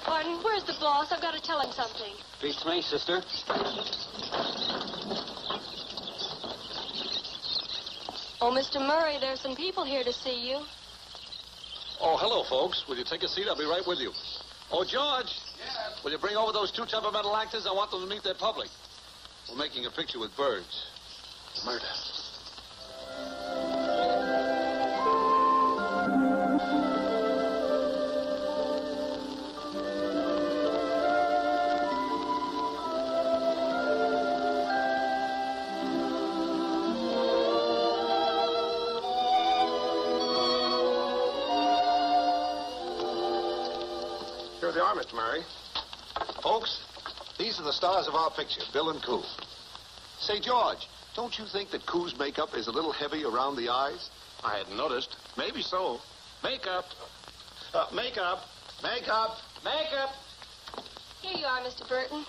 Pardon, where's the boss? I've got to tell him something. Peace to me, sister. Oh, Mr. Murray, there's some people here to see you. Oh, hello, folks. Will you take a seat? I'll be right with you. Oh, George. Yes? Will you bring over those two temperamental actors? I want them to meet their public. We're making a picture with birds. Murder. Here they are, Mr. Murray. Folks, these are the stars of our picture, Bill and Coo. Say, George, don't you think that Coo's makeup is a little heavy around the eyes? I hadn't noticed. Maybe so. Makeup. Makeup. Makeup. Makeup. Here you are, Mr. Burton.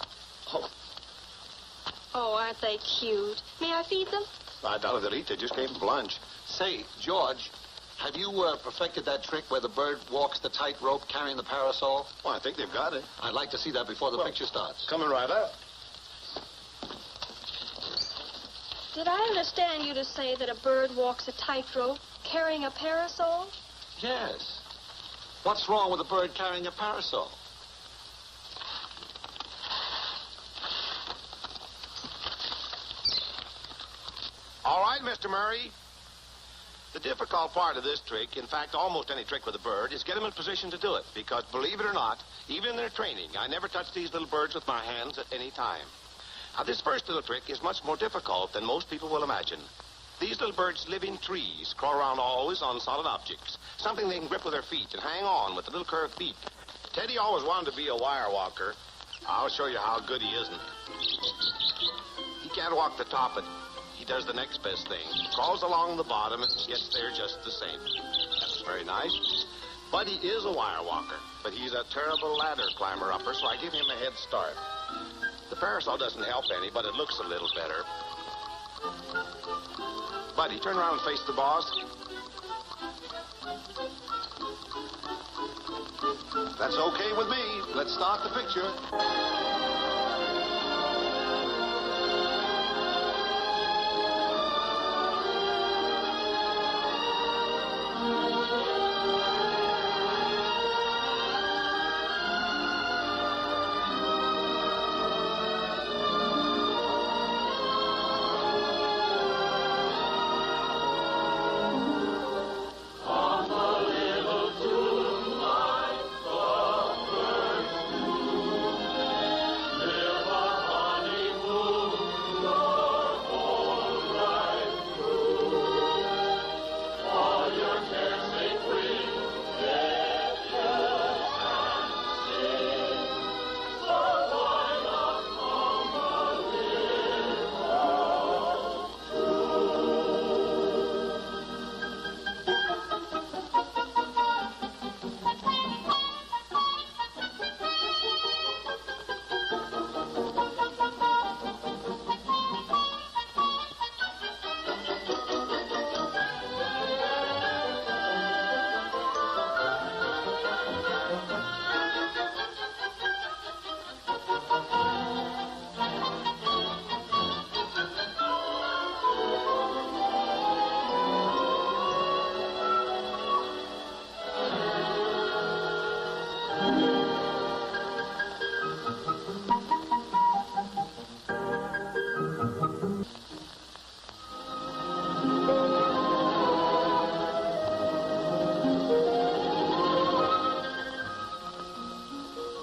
Oh, Oh, aren't they cute? May I feed them? I doubt if they'll eat. They just came from lunch. Say, George, have you perfected that trick where the bird walks the tightrope carrying the parasol? Well, I think they've got it. I'd like to see that before the picture starts. Coming right up. Did I understand you to say that a bird walks a tightrope carrying a parasol? Yes. What's wrong with a bird carrying a parasol? All right, Mr. Murray. The difficult part of this trick, in fact, almost any trick with a bird, is get them in position to do it. Because, believe it or not, even in their training, I never touch these little birds with my hands at any time. Now, this first little trick is much more difficult than most people will imagine. These little birds live in trees, crawl around always on solid objects, something they can grip with their feet and hang on with a little curved beak. Teddy always wanted to be a wire walker. I'll show you how good he isn't. He can't walk the top, but he does the next best thing. Crawls along the bottom and gets there just the same. That's very nice. Buddy is a wire walker, but he's a terrible ladder climber-upper, so I give him a head start. The parasol doesn't help any, but it looks a little better. Buddy, turn around and face the boss. That's okay with me. Let's start the picture.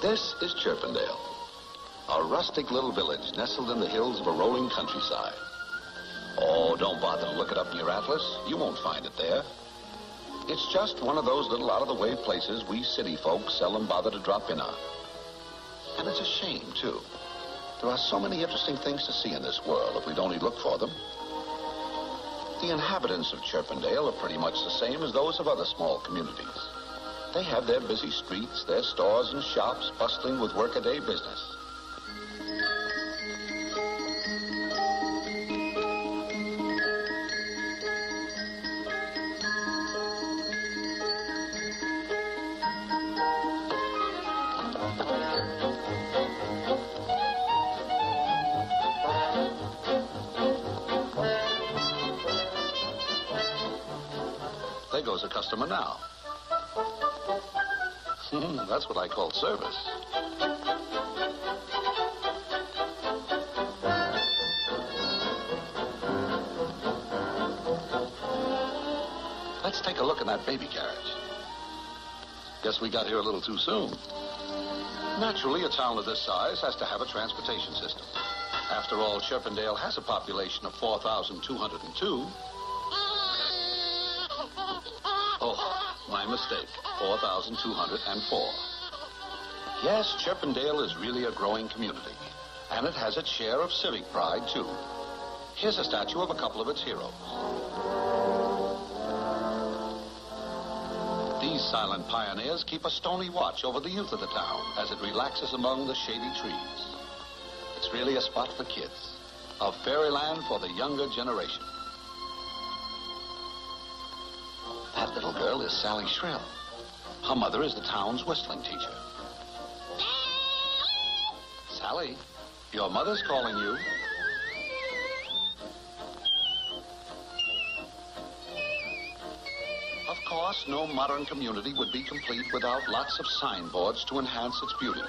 This is Chirpendale, a rustic little village nestled in the hills of a rolling countryside. Oh, don't bother to look it up in your atlas. You won't find it there. It's just one of those little out-of-the-way places we city folks seldom bother to drop in on. And it's a shame, too. There are so many interesting things to see in this world if we'd only look for them. The inhabitants of Chirpendale are pretty much the same as those of other small communities. They have their busy streets, their stores and shops bustling with workaday business. customer now. That's what I call service. Let's take a look in that baby carriage. Guess we got here a little too soon. Naturally, a town of this size has to have a transportation system. After all, Chirpendale has a population of 4,202. Oh, my mistake. 4,204. Yes, Chirpendale is really a growing community, and it has its share of civic pride, too. Here's a statue of a couple of its heroes. These silent pioneers keep a stony watch over the youth of the town as it relaxes among the shady trees. It's really a spot for kids, a fairyland for the younger generation. That little girl is Sally Shrill. Her mother is the town's whistling teacher. Sally, your mother's calling you. Of course, no modern community would be complete without lots of signboards to enhance its beauty.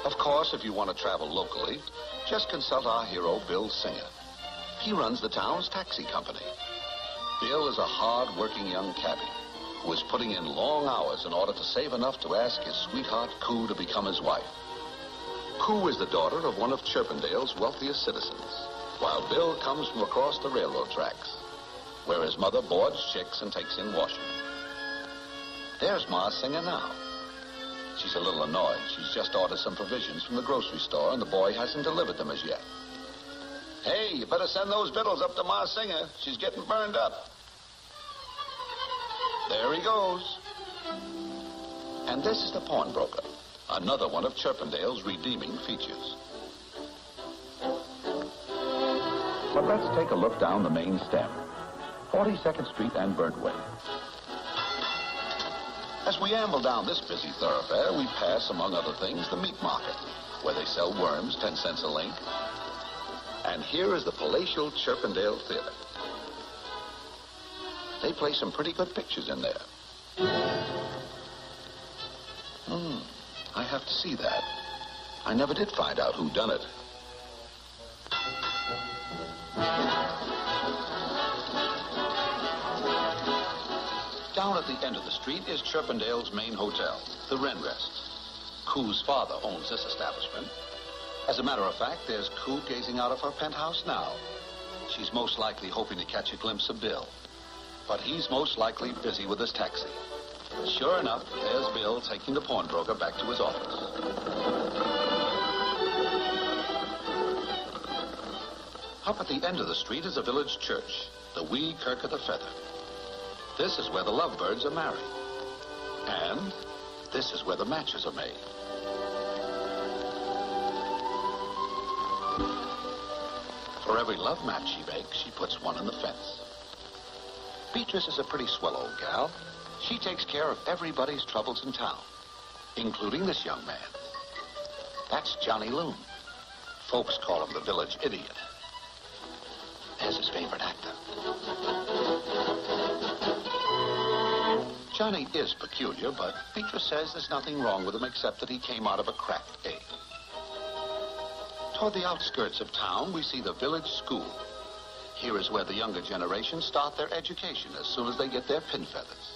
Of course, if you want to travel locally, just consult our hero, Bill Singer. He runs the town's taxi company. Bill is a hard-working young cabbie who is putting in long hours in order to save enough to ask his sweetheart, Coo, to become his wife. Coo is the daughter of one of Chirpendale's wealthiest citizens, while Bill comes from across the railroad tracks, where his mother boards chicks and takes in washing. There's Ma Singer now. She's a little annoyed. She's just ordered some provisions from the grocery store, and the boy hasn't delivered them as yet. Hey, you better send those victuals up to Ma Singer. She's getting burned up. There he goes. And this is the pawnbroker, another one of Chirpendale's redeeming features. But let's take a look down the main stem, 42nd Street and Burntway. As we amble down this busy thoroughfare, we pass, among other things, the meat market, where they sell worms, 10 cents a link. And here is the palatial Chirpendale Theater. They play some pretty good pictures in there. I have to see that. I never did find out who done it. Down at the end of the street is Chirpendale's main hotel, the Wrenrest. Coo's father owns this establishment. As a matter of fact, there's Coo gazing out of her penthouse now. She's most likely hoping to catch a glimpse of Bill. But he's most likely busy with his taxi. Sure enough, there's Bill taking the pawnbroker back to his office. Up at the end of the street is a village church, the Wee Kirk of the Feather. This is where the lovebirds are married. And this is where the matches are made. For every love match she makes, she puts one in the fence. Beatrice is a pretty swell old gal. She takes care of everybody's troubles in town, including this young man. That's Johnny Loon. Folks call him the village idiot. There's his favorite actor. Johnny is peculiar, but Beatrice says there's nothing wrong with him except that he came out of a cracked egg. Toward the outskirts of town, we see the village school. Here is where the younger generation start their education as soon as they get their pin feathers.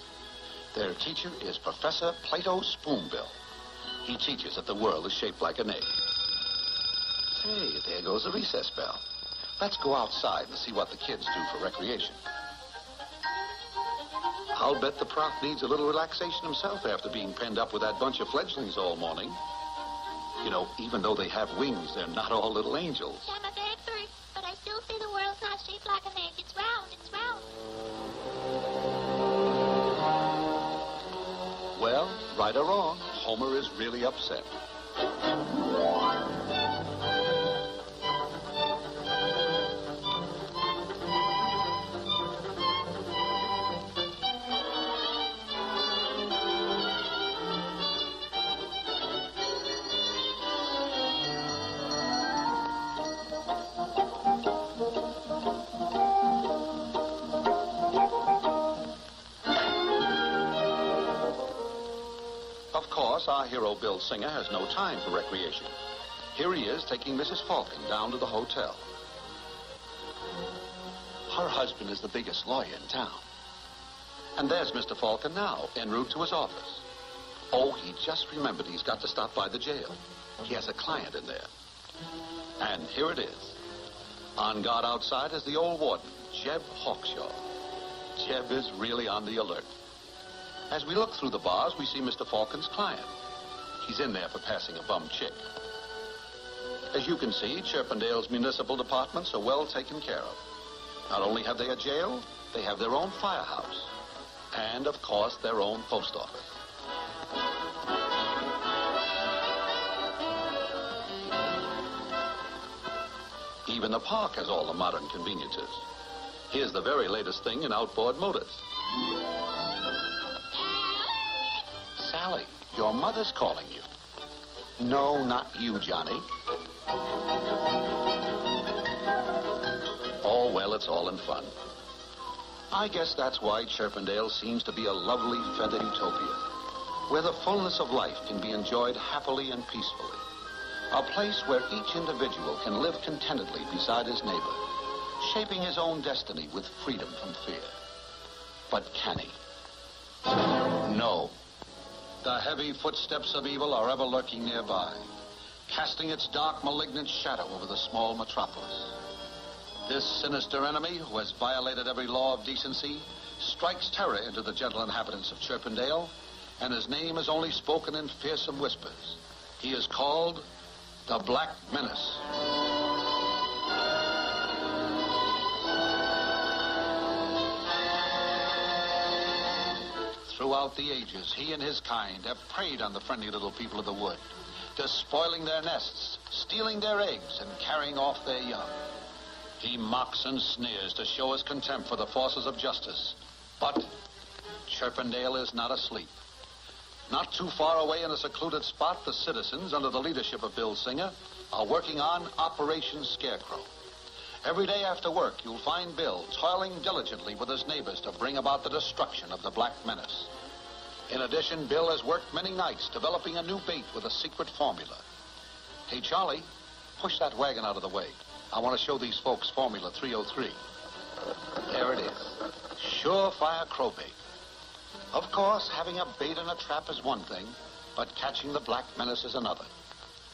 Their teacher is Professor Plato Spoonbill. He teaches that the world is shaped like an egg. Say, there goes the recess bell. Let's go outside and see what the kids do for recreation. I'll bet the prof needs a little relaxation himself after being penned up with that bunch of fledglings all morning. You know, even though they have wings, they're not all little angels. I'm a bad bird, but I still say the world's not shaped like an egg. It's round, it's round. Well, right or wrong, Homer is really upset. Of course, our hero, Bill Singer, has no time for recreation. Here he is taking Mrs. Falcon down to the hotel. Her husband is the biggest lawyer in town. And there's Mr. Falcon now, en route to his office. Oh, he just remembered he's got to stop by the jail. He has a client in there. And here it is. On guard outside is the old warden, Jeb Hawkshaw. Jeb is really on the alert. As we look through the bars, we see Mr. Falcon's client. He's in there for passing a bum chick. As you can see, Chirpendale's municipal departments are well taken care of. Not only have they a jail, they have their own firehouse. And, of course, their own post office. Even the park has all the modern conveniences. Here's the very latest thing in outboard motors. Sally, your mother's calling you. No, not you, Johnny. Oh, well, it's all in fun. I guess that's why Chirpendale seems to be a lovely feathered utopia, where the fullness of life can be enjoyed happily and peacefully. A place where each individual can live contentedly beside his neighbor, shaping his own destiny with freedom from fear. But can he? No. The heavy footsteps of evil are ever lurking nearby, casting its dark, malignant shadow over the small metropolis. This sinister enemy, who has violated every law of decency, strikes terror into the gentle inhabitants of Chirpendale, and his name is only spoken in fearsome whispers. He is called the Black Menace. Throughout the ages, he and his kind have preyed on the friendly little people of the wood, despoiling their nests, stealing their eggs, and carrying off their young. He mocks and sneers to show his contempt for the forces of justice. But Chirpendale is not asleep. Not too far away in a secluded spot, the citizens, under the leadership of Bill Singer, are working on Operation Scarecrow. Every day after work, you'll find Bill toiling diligently with his neighbors to bring about the destruction of the Black Menace. In addition, Bill has worked many nights developing a new bait with a secret formula. Hey, Charlie, push that wagon out of the way. I want to show these folks Formula 303. There it is. Surefire crowbait. Of course, having a bait in a trap is one thing, but catching the Black Menace is another.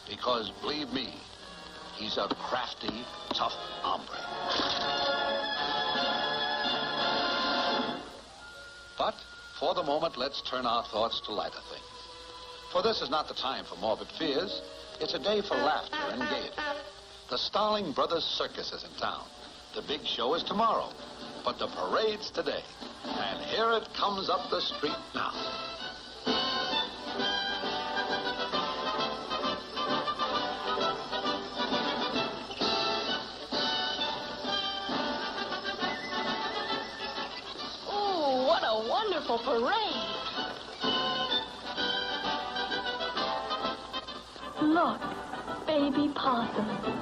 Because, believe me, he's a crafty, tough hombre. But, for the moment, let's turn our thoughts to lighter things. For this is not the time for morbid fears. It's a day for laughter and gaiety. The Starling Brothers Circus is in town. The big show is tomorrow, but the parade's today. And here it comes up the street now. Oh, what a wonderful parade. Look, baby possum.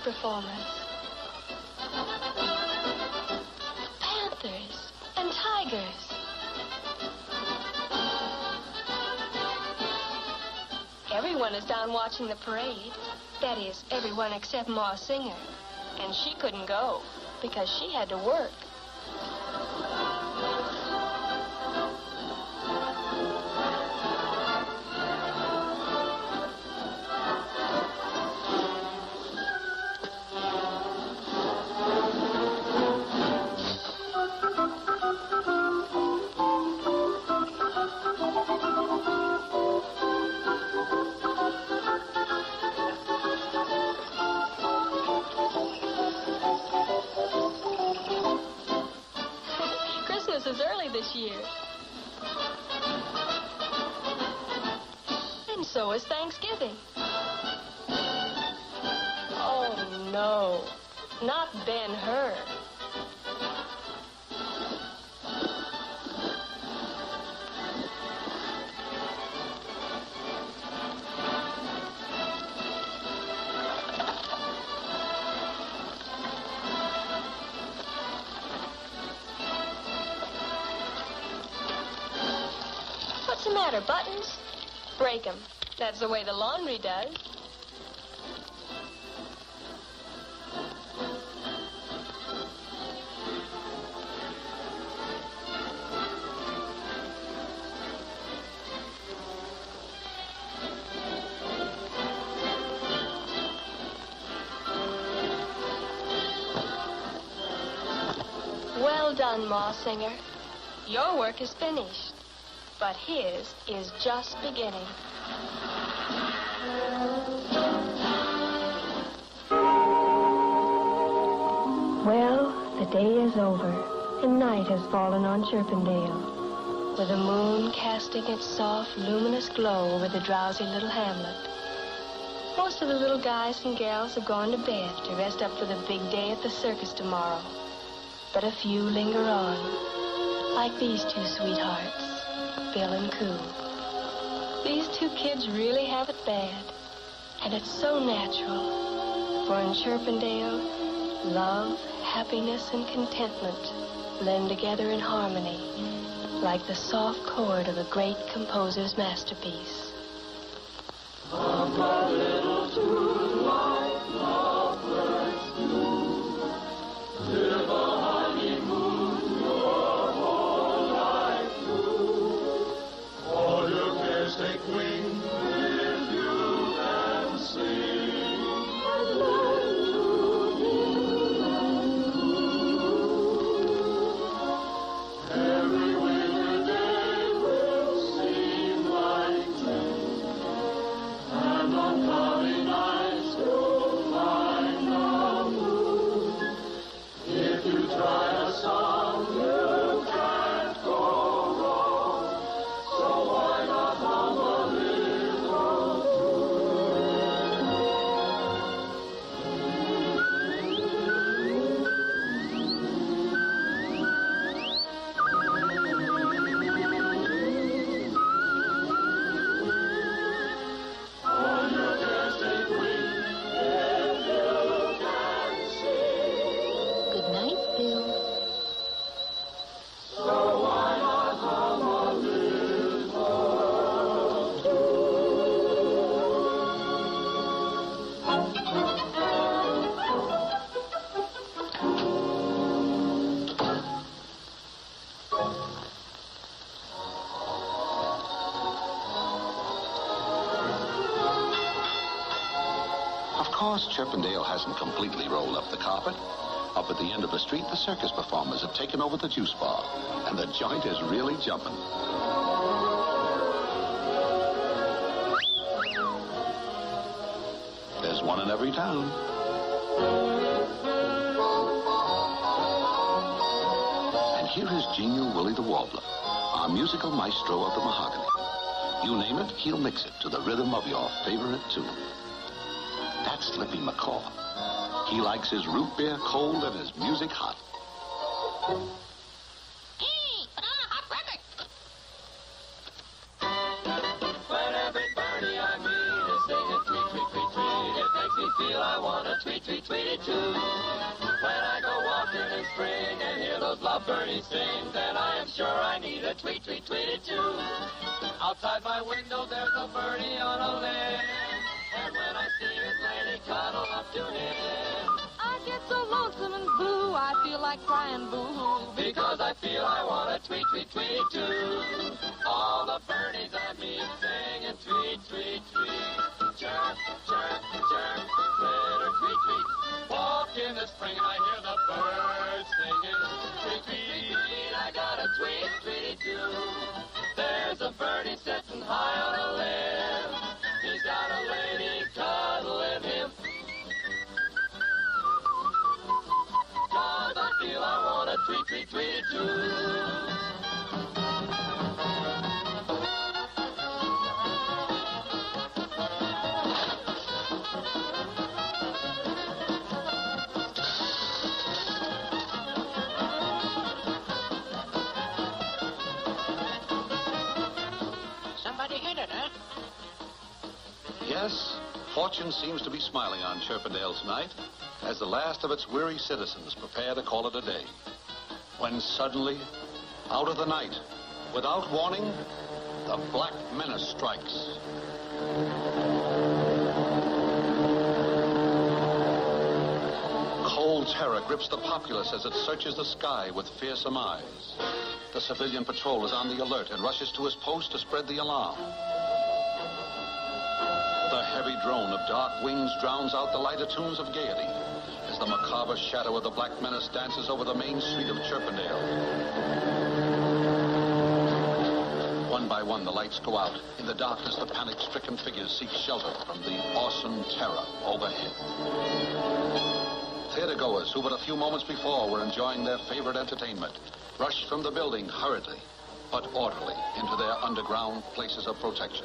Performance. Panthers and tigers. Everyone is down watching the parade. That is, everyone except Ma Singer. And she couldn't go because she had to work. Is early this year. And so is Thanksgiving. Oh, no, not Ben-Hur. What's the matter, Buttons? Break 'em. That's the way the laundry does. Well done, Ma Singer. Your work is finished, but his is just beginning. Well, the day is over, and night has fallen on Chirpendale, with the moon casting its soft, luminous glow over the drowsy little hamlet. Most of the little guys and gals have gone to bed to rest up for the big day at the circus tomorrow. But a few linger on, like these two sweethearts, Bill and Coo. These two kids really have it bad, and it's so natural. For in Chirpendale, love, happiness, and contentment blend together in harmony, like the soft chord of a great composer's masterpiece. Of course, Chirpendale hasn't completely rolled up the carpet. Up at the end of the street, the circus performers have taken over the juice bar, and the joint is really jumping. There's one in every town. And here is genial Willie the Warbler, our musical maestro of the mahogany. You name it, he'll mix it to the rhythm of your favorite tune. That's Slippy McCaw. He likes his root beer cold and his music hot. Hey, put on a hot record. When every birdie I meet is singing tweet, tweet, tweet, tweet, it makes me feel I want to tweet, tweet, tweet it too. When I go walking in spring and hear those love birdies sing, then I am sure I need a tweet, tweet, tweet it too. Outside my window there's a birdie on a limb, and when I see his lady cuddle up to him, I get so lonesome and blue, I feel like crying boo-hoo. because I feel I want to tweet, tweet, tweet too. All the birdies I meet singing tweet, tweet, tweet. Chirp, chirp, chirp, twitter, tweet, tweet. Walk in the spring and I hear the birds singing tweet, tweet, tweet. I got a tweet, tweet too. There's a birdie sitting high on a limb. He's got a lady cuddling him. 'Cause I feel I want to tweet, tweet, tweet too. Fortune seems to be smiling on Chirpendale tonight as the last of its weary citizens prepare to call it a day. When suddenly, out of the night, without warning, the Black Menace strikes. Cold terror grips the populace as it searches the sky with fearsome eyes. The civilian patrol is on the alert and rushes to his post to spread the alarm. The heavy drone of dark wings drowns out the lighter tunes of gaiety as the macabre shadow of the Black Menace dances over the main street of Chirpendale. One by one, the lights go out. In the darkness, the panic-stricken figures seek shelter from the awesome terror overhead. Theatergoers who but a few moments before were enjoying their favorite entertainment rushed from the building hurriedly but orderly into their underground places of protection.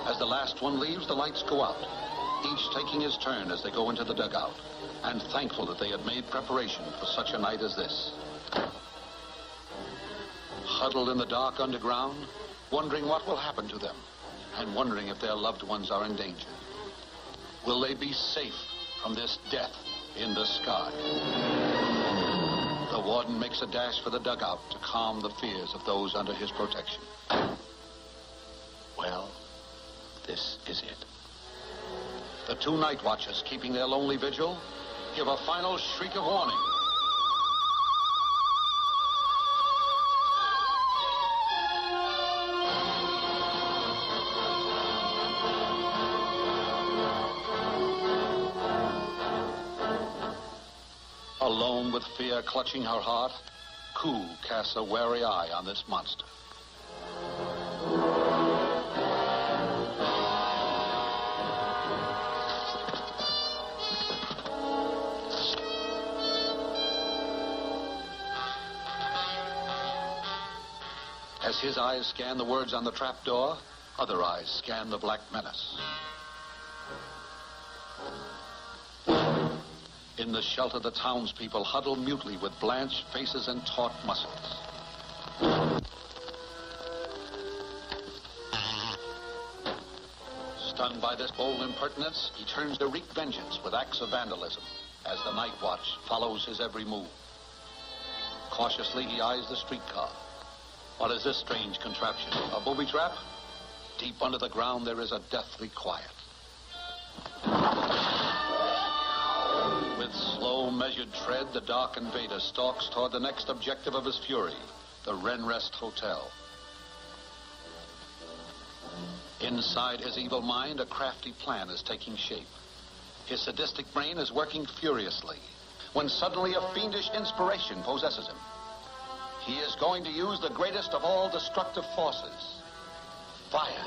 As the last one leaves, the lights go out, each taking his turn as they go into the dugout, and thankful that they had made preparation for such a night as this. Huddled in the dark underground, wondering what will happen to them, and wondering if their loved ones are in danger. Will they be safe from this death in the sky? The warden makes a dash for the dugout to calm the fears of those under his protection. Well, this is it. The two night watchers keeping their lonely vigil give a final shriek of warning. Alone with fear clutching her heart, Koo casts a wary eye on this monster. As his eyes scan the words on the trapdoor, other eyes scan the Black Menace. In the shelter, the townspeople huddle mutely with blanched faces and taut muscles. Stunned by this bold impertinence, he turns to wreak vengeance with acts of vandalism as the night watch follows his every move. Cautiously, he eyes the streetcar. What is this strange contraption? A booby trap? Deep under the ground, there is a deathly quiet. With slow, measured tread, the dark invader stalks toward the next objective of his fury, the Renrest Hotel. Inside his evil mind, a crafty plan is taking shape. His sadistic brain is working furiously, when suddenly a fiendish inspiration possesses him. He is going to use the greatest of all destructive forces, fire.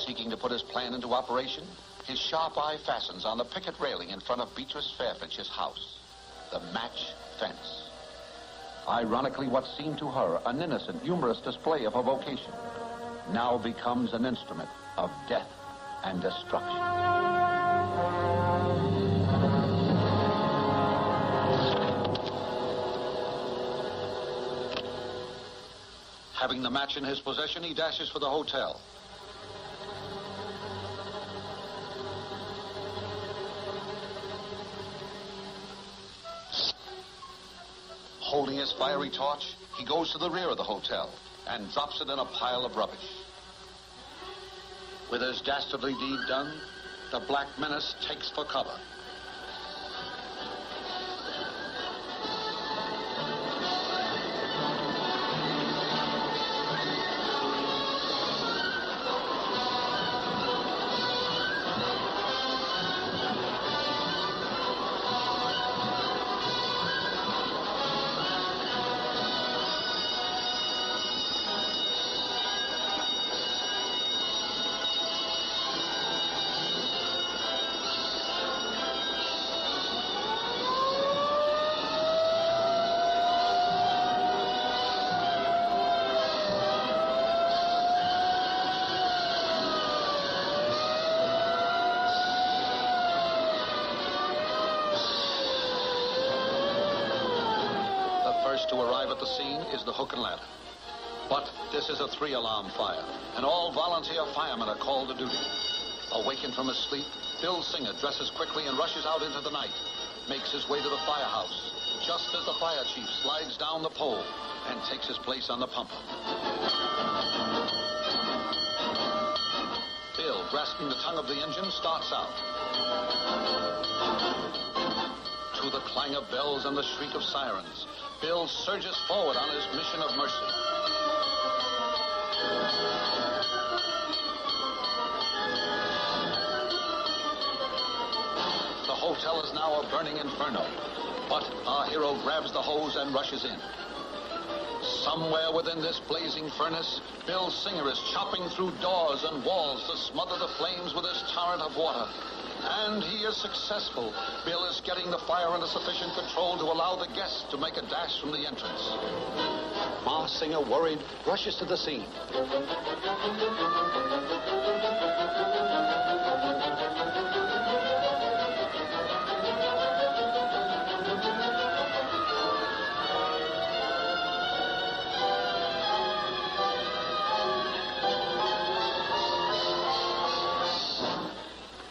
Seeking to put his plan into operation, his sharp eye fastens on the picket railing in front of Beatrice Fairfinch's house, the match fence. Ironically, what seemed to her an innocent, humorous display of her vocation now becomes an instrument of death and destruction. Having the match in his possession, he dashes for the hotel. Holding his fiery torch, he goes to the rear of the hotel and drops it in a pile of rubbish. With his dastardly deed done, the Black Menace takes for cover. To arrive at the scene is the hook and ladder. But this is a 3-alarm fire, and all volunteer firemen are called to duty. Awakened from his sleep, Bill Singer dresses quickly and rushes out into the night, makes his way to the firehouse, just as the fire chief slides down the pole and takes his place on the pumper. Bill, grasping the tongue of the engine, starts out. To the clang of bells and the shriek of sirens, Bill surges forward on his mission of mercy. The hotel is now a burning inferno, but our hero grabs the hose and rushes in. Somewhere within this blazing furnace, Bill Singer is chopping through doors and walls to smother the flames with his torrent of water. And he is successful. Bill is getting the fire under sufficient control to allow the guests to make a dash from the entrance. Ma Singer, worried, rushes to the scene.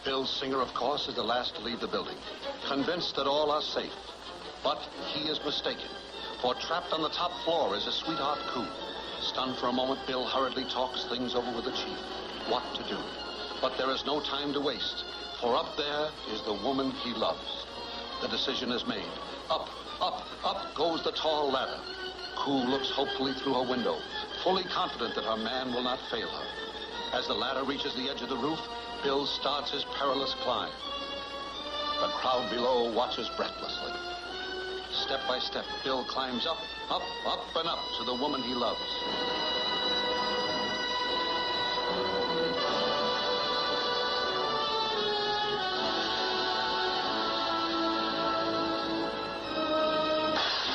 Bill Singer, of course, is the last to leave the building, convinced that all are safe. But he is mistaken, for trapped on the top floor is his sweetheart, Koo. Stunned for a moment, Bill hurriedly talks things over with the chief. What to do? But there is no time to waste, for up there is the woman he loves. The decision is made. Up, up, up goes the tall ladder. Koo looks hopefully through her window, fully confident that her man will not fail her. As the ladder reaches the edge of the roof, Bill starts his perilous climb. The crowd below watches breathlessly. Step by step, Bill climbs up, up, up, and up to the woman he loves.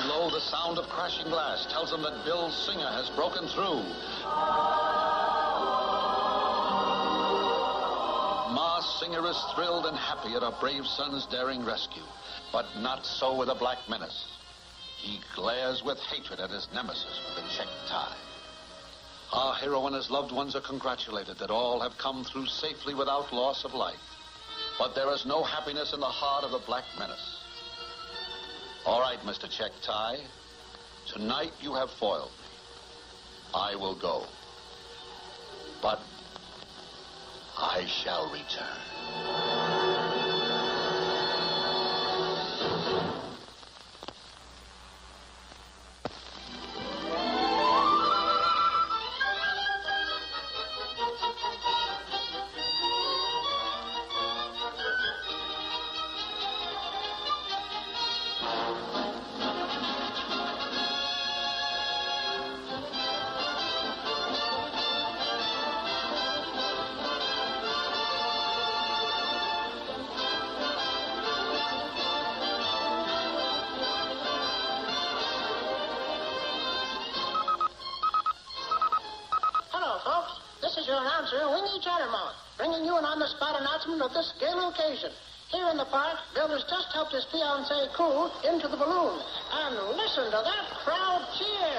Below, the sound of crashing glass tells him that Bill Singer has broken through. Ma Singer is thrilled and happy at her brave son's daring rescue, but not so with a black menace. He glares with hatred at his nemesis with a checked tie. Our hero and his loved ones are congratulated that all have come through safely without loss of life. But there is no happiness in the heart of the black menace. All right, Mr. Checked Tie. Tonight you have foiled me. I will go. But I shall return. Your announcer, Winnie Chattermouth, bringing you an on-the-spot announcement of this gala occasion. Here in the park, Bill has just helped his fiancée, Koo, into the balloon. And listen to that crowd cheer.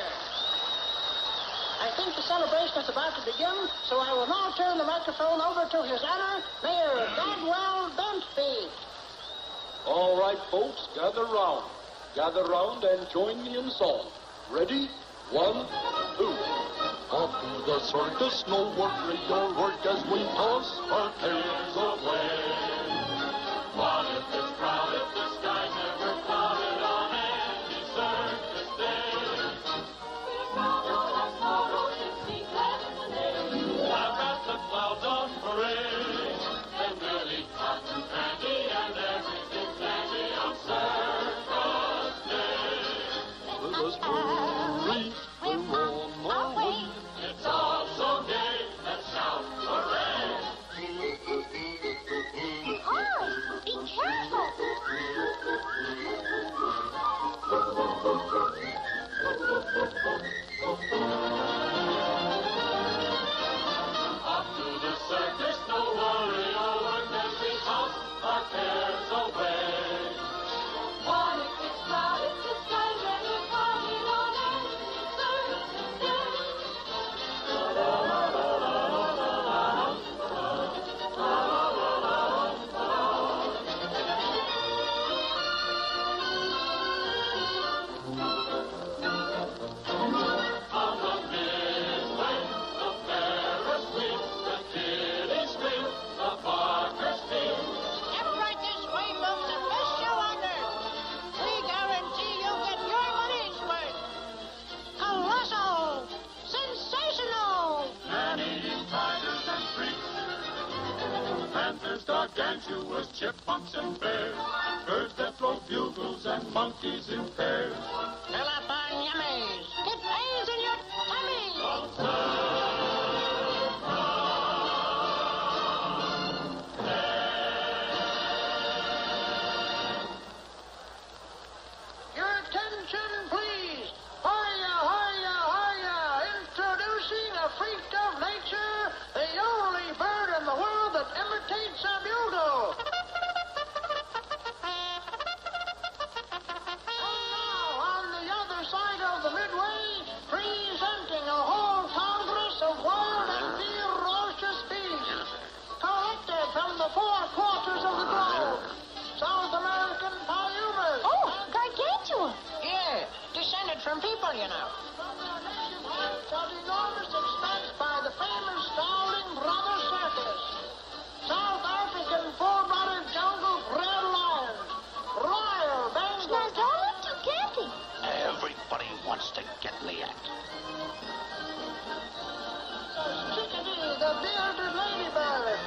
I think the celebration is about to begin, so I will now turn the microphone over to His Honor, Mayor Dadwell Bentby. All right, folks, gather round. Gather round and join me in song. Ready? 1, 2. Off to the circus, no worry your work as we toss our cares away. What if this crowd, if the skies never clouded on any circus day? We're proud of our sorrows and be glad in the day. I've got the clouds on parade, and we'll eat cotton candy and everything dandy on circus day. Let us hurry, we're on our way. It's all so gay, let's shout hooray! panthers, gargantuous chipmunks and bears, birds that blow bugles and monkeys in pairs. Fill up on yummies. Get A's in your tummies. Your attention, please. Hiya, hiya, hiya. Introducing a freak of nature, the only bird in the world that imitates a bugle. And now, on the other side of the midway, presenting a whole congress of wild and ferocious beasts, collected from the four quarters of the globe. South American Payumas. Oh, gargantua. Yeah, descended from people, you know. From their native haunts at enormous expense by the famous Starling Brothers Circus. South African full-blooded jungle bred lions. Royal Bengal. Now, don't look too canty. Everybody wants to get in the act. Chickadee, the bearded ladybird.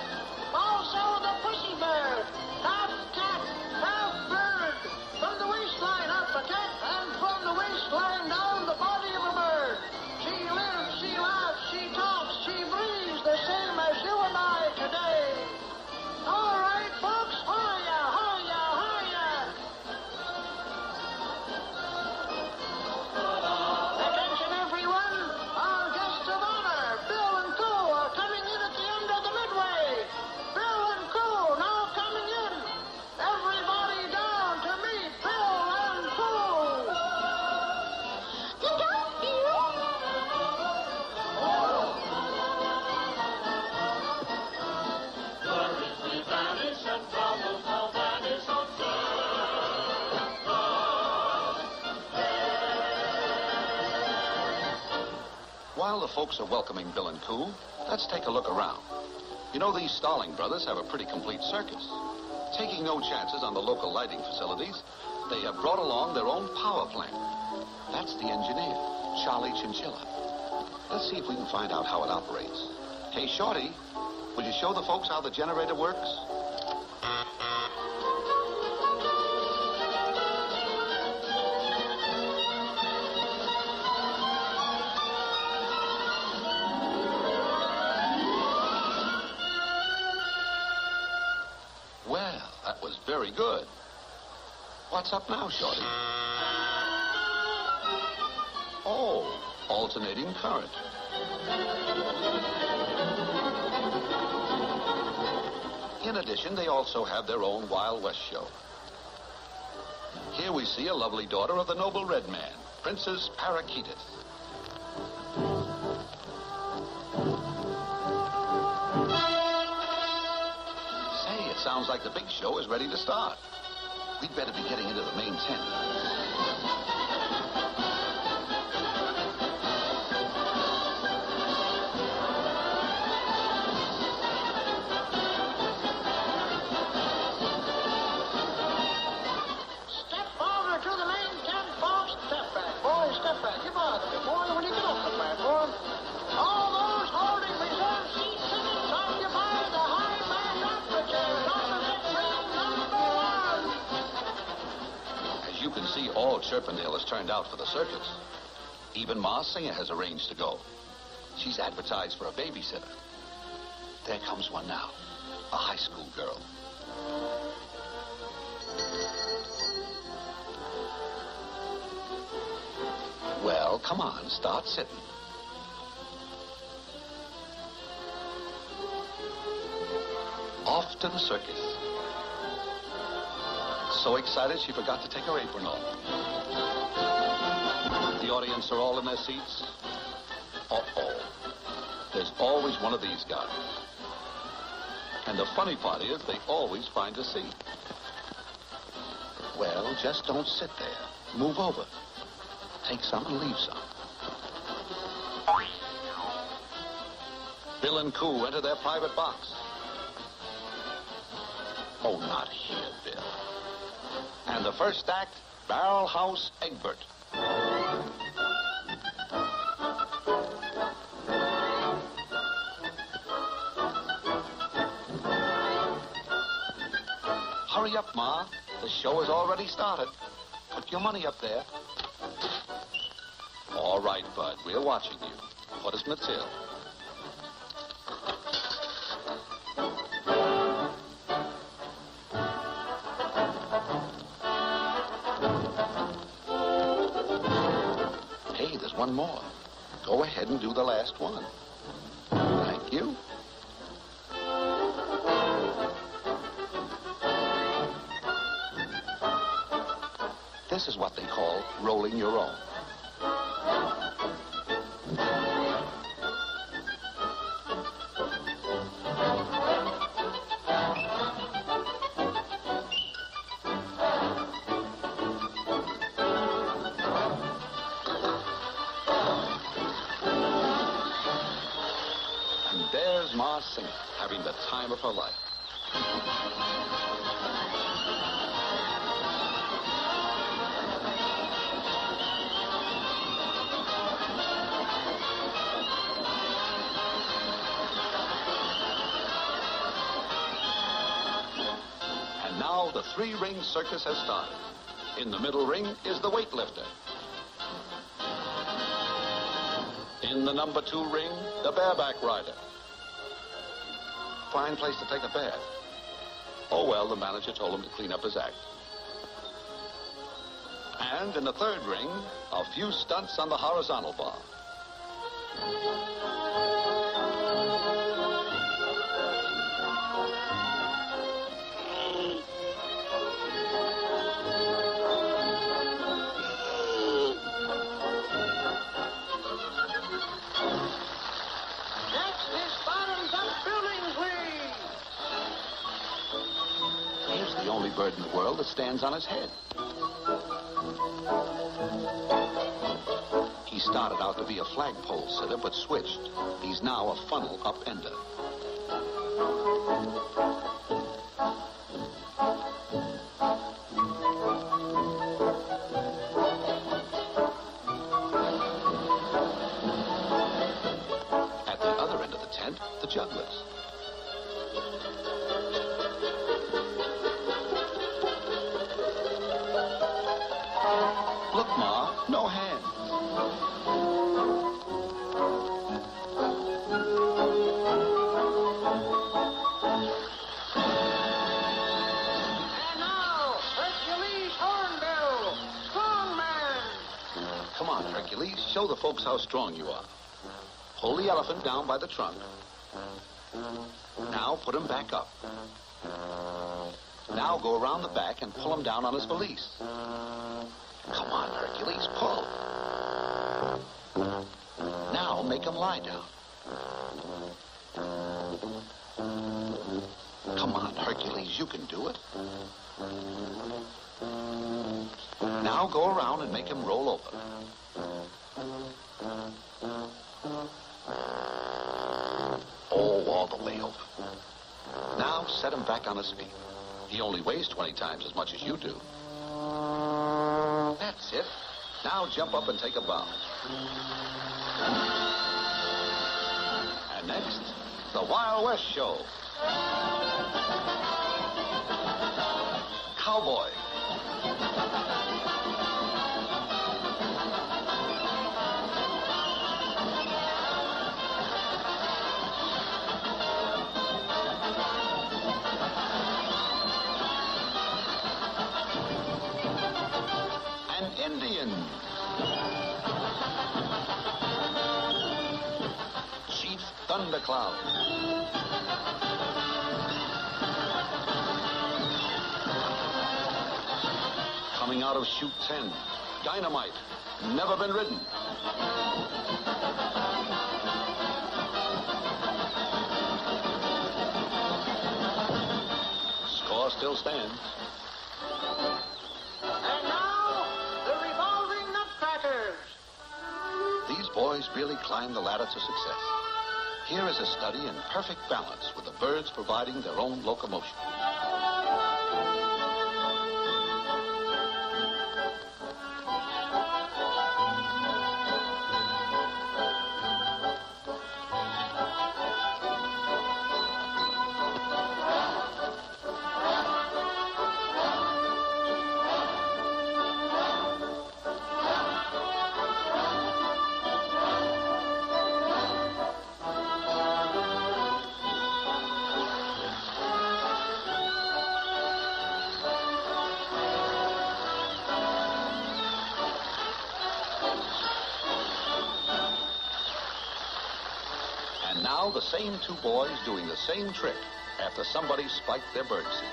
Also the pussy bird. Half cat, half bird. From the waistline up a cat, and from the waistline down the body of a bird. She lives, she laughs, she talks, she breathes the same as you and I today. All right, folks, hiya, hiya, hiya. Attention, everyone. Our guests of honor, Bill and Co. are coming in at the end of the midway. Bill and Co. now coming in. Everybody down to meet Bill and Co. Look out, Bill. Worries we vanish and troubles all vanish While the folks are welcoming Bill and Coo, let's take a look around. You know, these Starling brothers have a pretty complete circus. Taking no chances on the local lighting facilities, they have brought along their own power plant. That's the engineer, Charlie Chinchilla. Let's see if we can find out how it operates. Hey, Shorty, will you show the folks how the generator works? Well, that was very good. What's up now, Shorty? Oh, alternating current. In addition, they also have their own Wild West show. Here we see a lovely daughter of the noble red man, Princess Parakeetus. Say, it sounds like the big show is ready to start. We'd better be getting into the main tent. Step over to the main tent, folks. Step back, boy, step back. You bother me, boy, when you get off the platform. All those holding reserve seat tickets occupy the high man opera chairs opposite ring number 1. As you can see, all Chirpendale has turned out for the circus. Even Ma Singer has arranged to go. She's advertised for a babysitter. There comes one now, a high school girl. Well, come on, start sitting. Off to the circus. So excited she forgot to take her apron off. The audience are all in their seats. Uh-oh. There's always one of these guys. And the funny part is they always find a seat. Well, just don't sit there. Move over. Take some and leave some. Bill and Coo enter their private box. Oh, not here, Bill. And the first act, Barrel House Egbert. Hurry up, Ma. The show has already started. Put your money up there. All right, Bud. We're watching you. Put us Matilda. Hey, there's one more. Go ahead and do the last one. Thank you. This is what they call rolling your own. And there's Ma Singer, having the time of her life. Now the three-ring circus has started. In the middle ring is the weightlifter. In the number 2 ring, the bareback rider. Fine place to take a bath. Oh, well, the manager told him to clean up his act. And in the 3rd ring, a few stunts on the horizontal bar. Only bird in the world that stands on his head. He started out to be a flagpole sitter, but switched. He's now a funnel upender. At the other end of the tent, the jugglers. Look, Ma, no hands. And now, Hercules Hornbill, strongman. Come on, Hercules, show the folks how strong you are. Pull the elephant down by the trunk. Now put him back up. Now go around the back and pull him down on his valise. Come on, Hercules, pull. Now make him lie down. Come on, Hercules, you can do it. Now go around and make him roll over. Oh, all the way over. Now set him back on his feet. He only weighs 20 times as much as you do. That's it. Now jump up and take a bow. And next, the Wild West Show. Cowboy. Indian. Chief Thundercloud. Coming out of chute 10, Dynamite, never been ridden. Score still stands. These boys really climbed the ladder to success. Here is a study in perfect balance with the birds providing their own locomotion. now the same two boys doing the same trick after somebody spiked their birdseed.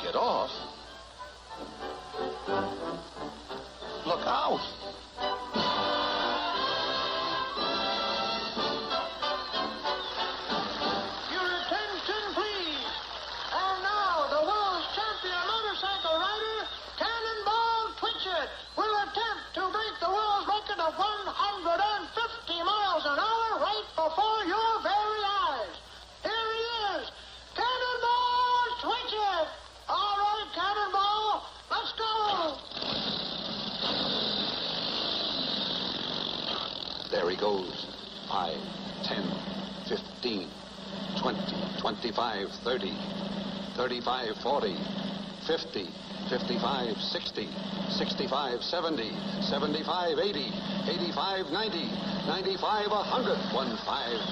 Get off. Look out. Your attention, please. And now, the world's champion motorcycle rider, Cannonball Twitchett, will attempt to break the world's record of 150 miles an hour right before your very eyes. Here he is, Cannonball Twitchett. All right, Cannonball, let's go. There he goes. 5, 10, 15, 20, 25, 30, 35, 40, 50, 55, 60, 65, 70, 75, 80, 85, 90, 95, 100, 15,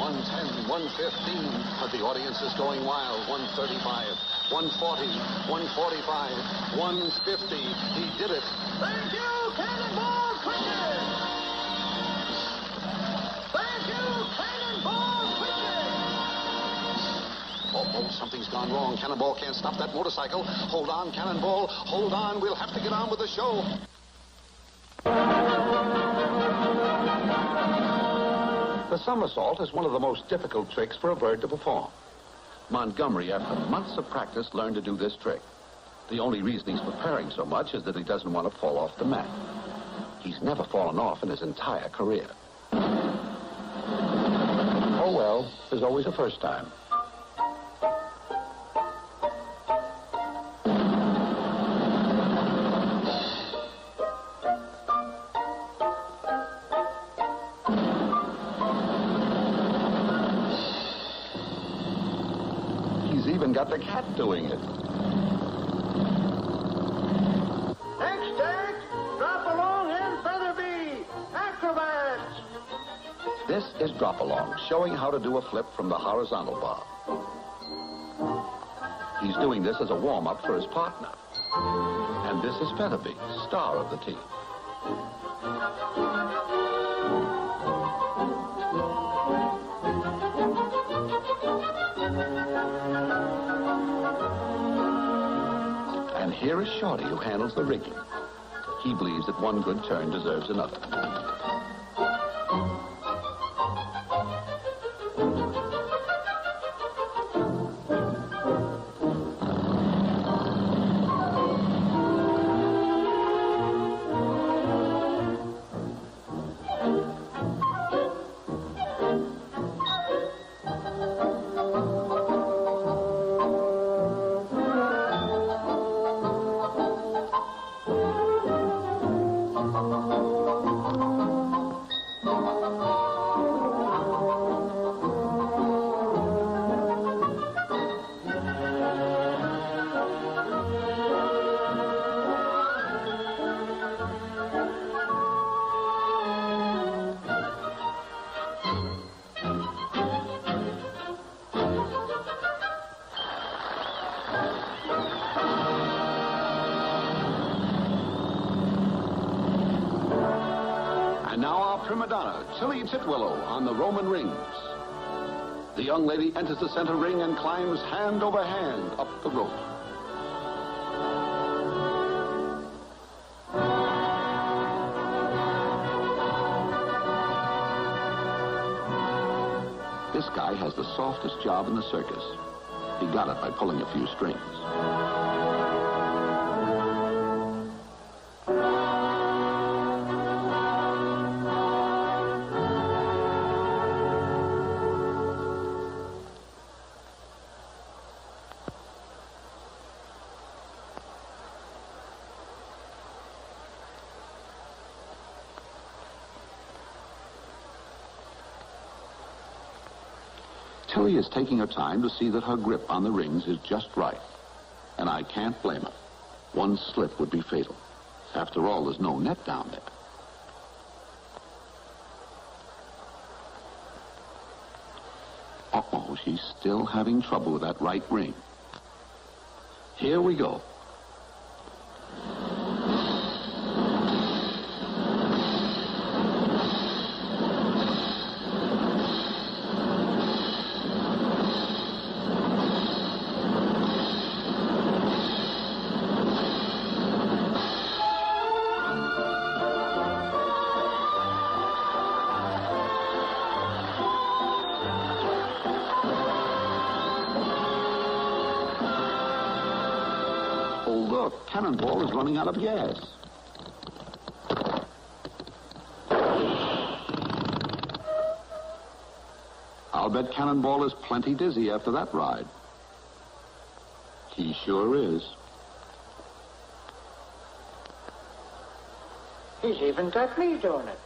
110, 115. But the audience is going wild. 135, 140, 145, 150. He did it. Thank you, Cannonball Twitchett. Thank you, Cannonball Twitchett. Oh, something's gone wrong. Cannonball can't stop that motorcycle. Hold on, Cannonball. Hold on. We'll have to get on with the show. The somersault is one of the most difficult tricks for a bird to perform. Montgomery, after months of practice, learned to do this trick. The only reason he's preparing so much is that he doesn't want to fall off the mat. He's never fallen off in his entire career. Oh, well, there's always a first time. He's even got the cat doing it. Next act, Drop Along and Featherby, acrobats. This is Drop Along, showing how to do a flip from the horizontal bar. He's doing this as a warm-up for his partner. And this is Featherby, star of the team. And here is Shorty, who handles the rigging. He believes that one good turn deserves another. And now our prima donna, Tilly Titwillow, on the Roman rings. The young lady enters the center ring and climbs hand over hand up the rope. This guy has the softest job in the circus. He got it by pulling a few strings. Tilly is taking her time to see that her grip on the rings is just right. And I can't blame her. One slip would be fatal. After all, there's no net down there. Uh-oh, she's still having trouble with that right ring. Here we go. Cannonball is running out of gas. I'll bet Cannonball is plenty dizzy after that ride. He sure is. He's even got me doing it.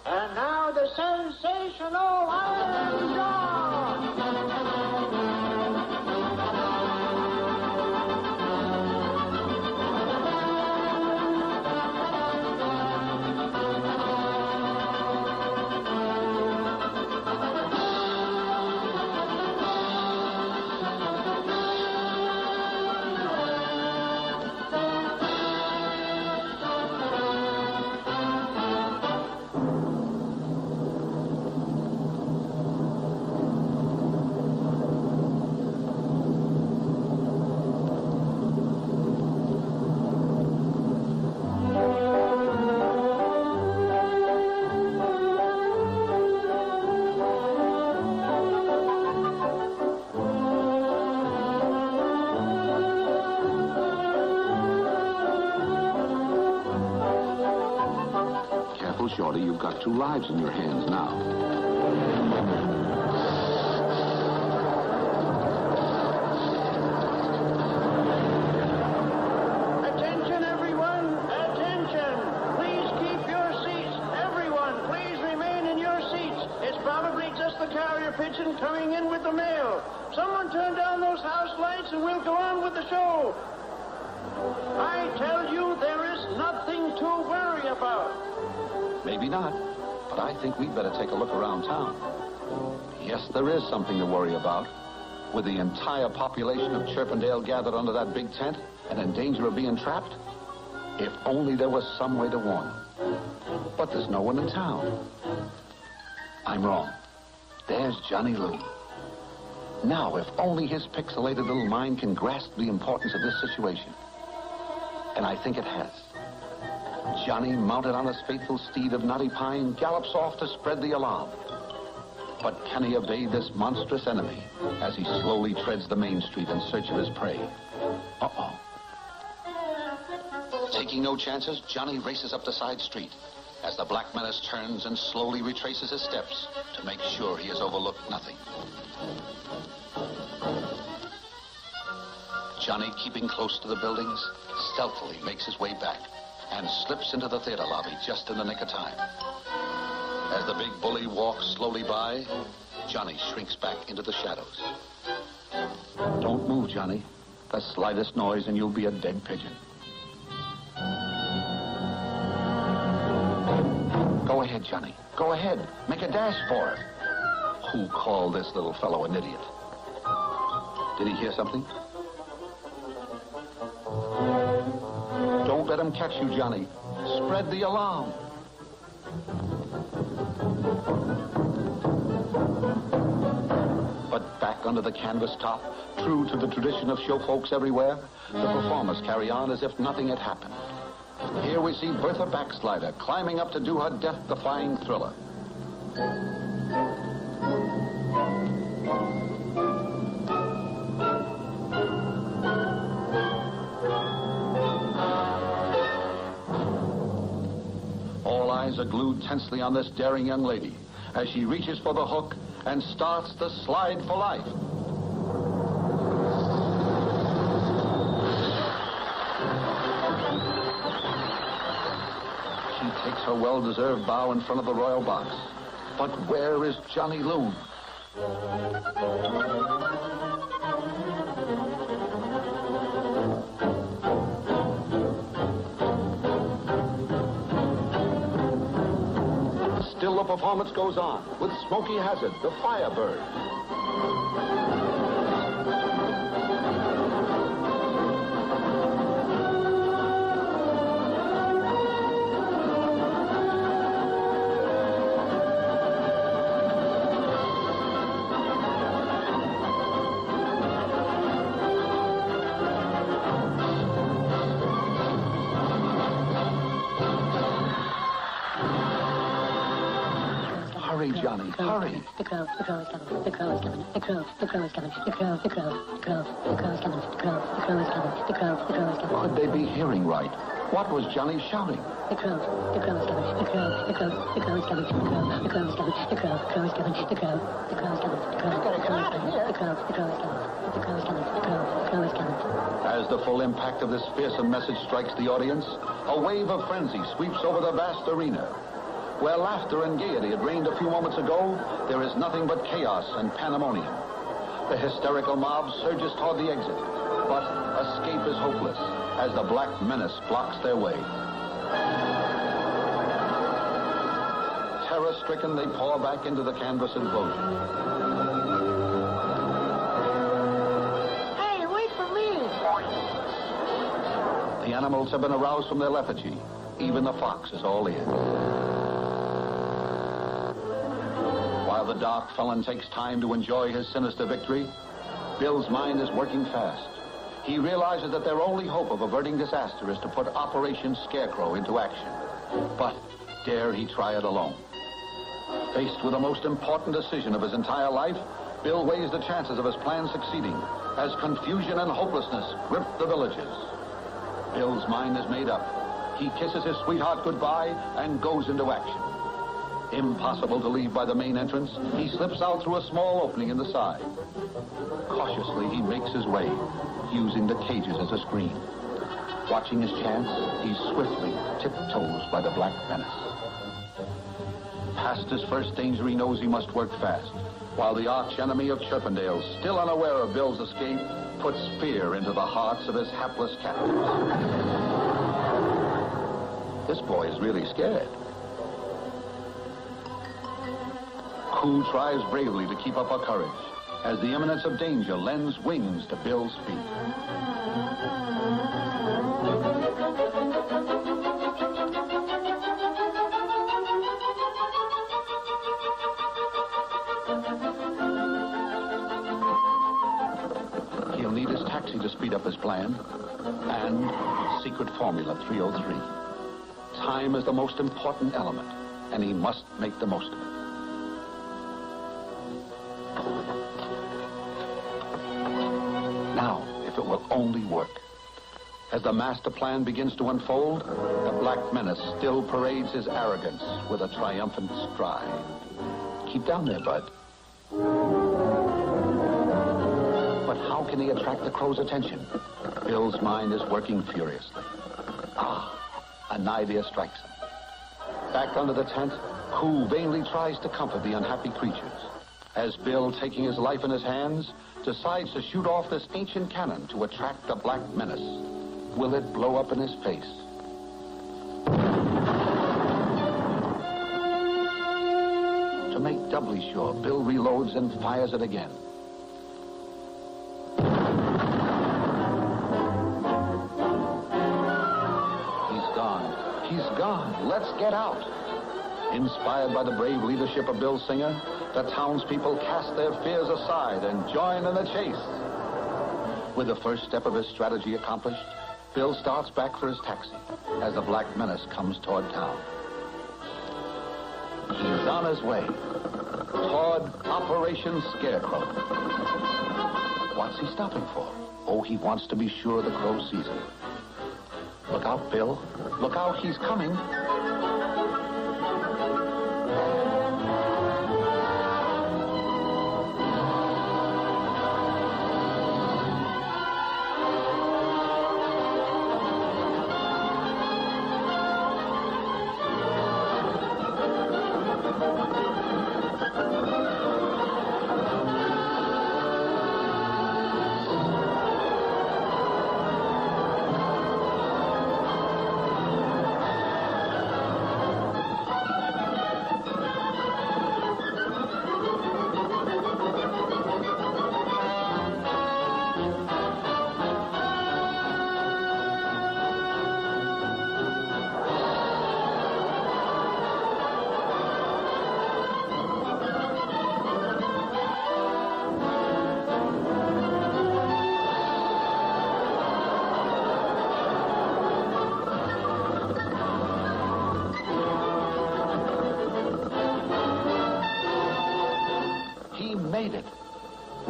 And now the sensational Iron Jaw! Shorty, you've got 2 lives in your hands now. Attention, everyone! Attention! Please keep your seats. Everyone, please remain in your seats. It's probably just the carrier pigeon coming in with the mail. Someone turn down those house lights and we'll go on with the show. I tell you, there is nothing to worry about. Maybe not, but I think we'd better take a look around town. Yes, there is something to worry about. With the entire population of Chirpendale gathered under that big tent and in danger of being trapped, if only there was some way to warn them. But there's no one in town. I'm wrong. There's Johnny Loon. Now, if only his pixelated little mind can grasp the importance of this situation. And I think it has. Johnny, mounted on his faithful steed of Knotty Pine, gallops off to spread the alarm. But can he evade this monstrous enemy as he slowly treads the main street in search of his prey? Uh-oh. Taking no chances, Johnny races up the side street as the Black Menace turns and slowly retraces his steps to make sure he has overlooked nothing. Johnny, keeping close to the buildings, stealthily makes his way back and slips into the theater lobby just in the nick of time. As the big bully walks slowly by, Johnny shrinks back into the shadows. Don't move, Johnny. The slightest noise and you'll be a dead pigeon. Go ahead, Johnny. Go ahead. Make a dash for it. Who called this little fellow an idiot? Did he hear something? Don't let him catch you, Johnny. Spread the alarm. But back under the canvas top, true to the tradition of show folks everywhere, the performers carry on as if nothing had happened. Here we see Bertha Backslider climbing up to do her death-defying thriller. All eyes are glued tensely on this daring young lady as she reaches for the hook and starts the slide for life. She takes her well-deserved bow in front of the royal box. But where is Johnny Loon? Still the performance goes on with Smokey Hazard, the Firebird. Hurry, Johnny, hurry. The crow is coming. The crow is coming. The crow is coming. The crow is coming. The crow is coming. The crow is coming. The crow is coming. Could they be hearing right? What was Johnny shouting? The crow is coming. The crow is coming. The crow is coming. The crow is coming. The crow is coming. The crow is coming. The crow is coming. The crow is coming. As the full impact of this fearsome message strikes the audience, a wave of frenzy sweeps over the vast arena. Where laughter and gaiety had reigned a few moments ago, there is nothing but chaos and pandemonium. The hysterical mob surges toward the exit, but escape is hopeless as the Black Menace blocks their way. Terror-stricken, they pour back into the canvas enclosure. Hey, wait for me! The animals have been aroused from their lethargy. Even the fox is all in. While the dark felon takes time to enjoy his sinister victory, Bill's mind is working fast. He realizes that their only hope of averting disaster is to put Operation Scarecrow into action. But dare he try it alone? Faced with the most important decision of his entire life, Bill weighs the chances of his plan succeeding as confusion and hopelessness grip the villages. Bill's mind is made up. He kisses his sweetheart goodbye and goes into action. Impossible to leave by the main entrance, he slips out through a small opening in the side. Cautiously, he makes his way, using the cages as a screen. Watching his chance, he swiftly tiptoes by the Black Menace. Past his first danger, he knows he must work fast, while the arch-enemy of Chirpendale, still unaware of Bill's escape, puts fear into the hearts of his hapless captives. This boy is really scared. Who tries bravely to keep up her courage as the imminence of danger lends wings to Bill's feet. He'll need his taxi to speed up his plan and secret formula 303. Time is the most important element, and he must make the most of it. Now, if it will only work. As the master plan begins to unfold, the Black Menace still parades his arrogance with a triumphant stride. Keep down there, Bud. But how can he attract the crow's attention? Bill's mind is working furiously. An idea strikes him. Back under the tent, Koo vainly tries to comfort the unhappy creatures. As Bill, taking his life in his hands, decides to shoot off this ancient cannon to attract the Black Menace. Will it blow up in his face? To make doubly sure, Bill reloads and fires it again. He's gone. He's gone. Let's get out. Inspired by the brave leadership of Bill Singer, the townspeople cast their fears aside and join in the chase. With the first step of his strategy accomplished, Bill starts back for his taxi as the Black Menace comes toward town. He's on his way toward Operation Scarecrow. What's he stopping for? Oh, he wants to be sure the crow sees him. Look out, Bill. Look out, he's coming.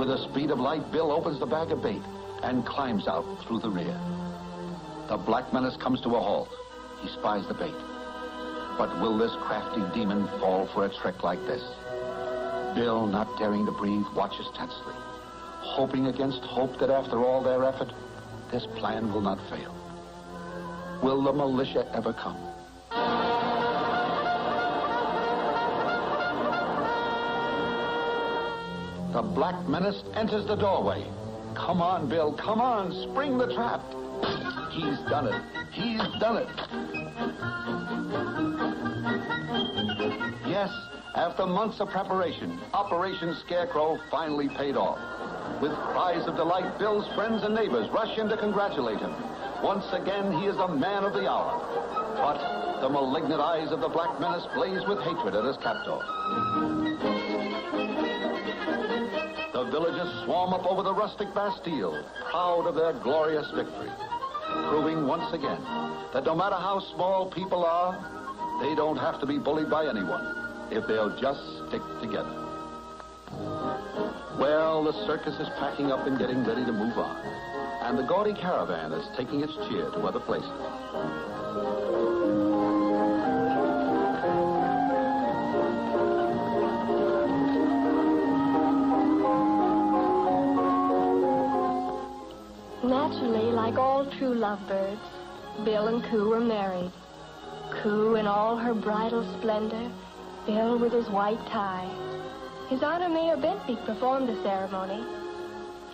With the speed of light, Bill opens the bag of bait and climbs out through the rear. The Black Menace comes to a halt. He spies the bait. But will this crafty demon fall for a trick like this? Bill, not daring to breathe, watches tensely, hoping against hope that after all their effort, this plan will not fail. Will the militia ever come? The Black Menace enters the doorway. Come on, Bill, come on, spring the trap. He's done it. He's done it. Yes, after months of preparation, Operation Scarecrow finally paid off. With cries of delight, Bill's friends and neighbors rush in to congratulate him. Once again, he is the man of the hour. But the malignant eyes of the Black Menace blaze with hatred at his captor. The villagers swarm up over the rustic Bastille, proud of their glorious victory, proving once again that no matter how small people are, they don't have to be bullied by anyone if they'll just stick together. Well, the circus is packing up and getting ready to move on, and the gaudy caravan is taking its cheer to other places. Naturally, like all true lovebirds, Bill and Coo were married. Coo in all her bridal splendor, Bill with his white tie. His Honor Mayor Bentbeek performed the ceremony.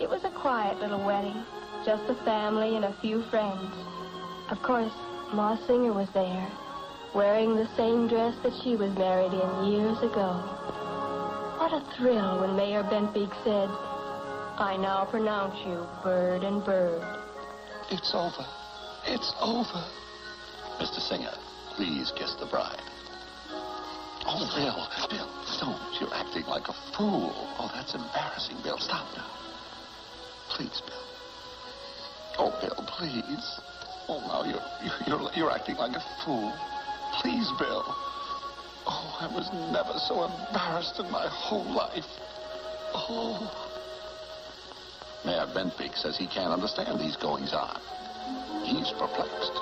It was a quiet little wedding, just the family and a few friends. Of course, Ma Singer was there, wearing the same dress that she was married in years ago. What a thrill when Mayor Bentbeek said, "I now pronounce you bird and bird." It's over. It's over. Mr. Singer, please kiss the bride. Oh, Bill, don't. You're acting like a fool. Oh, that's embarrassing, Bill. Stop now. Please, Bill. Oh, Bill, please. Oh, now you're acting like a fool. Please, Bill. Oh, I was never so embarrassed in my whole life. Oh. Mayor Bentbeek says he can't understand these goings-on. He's perplexed.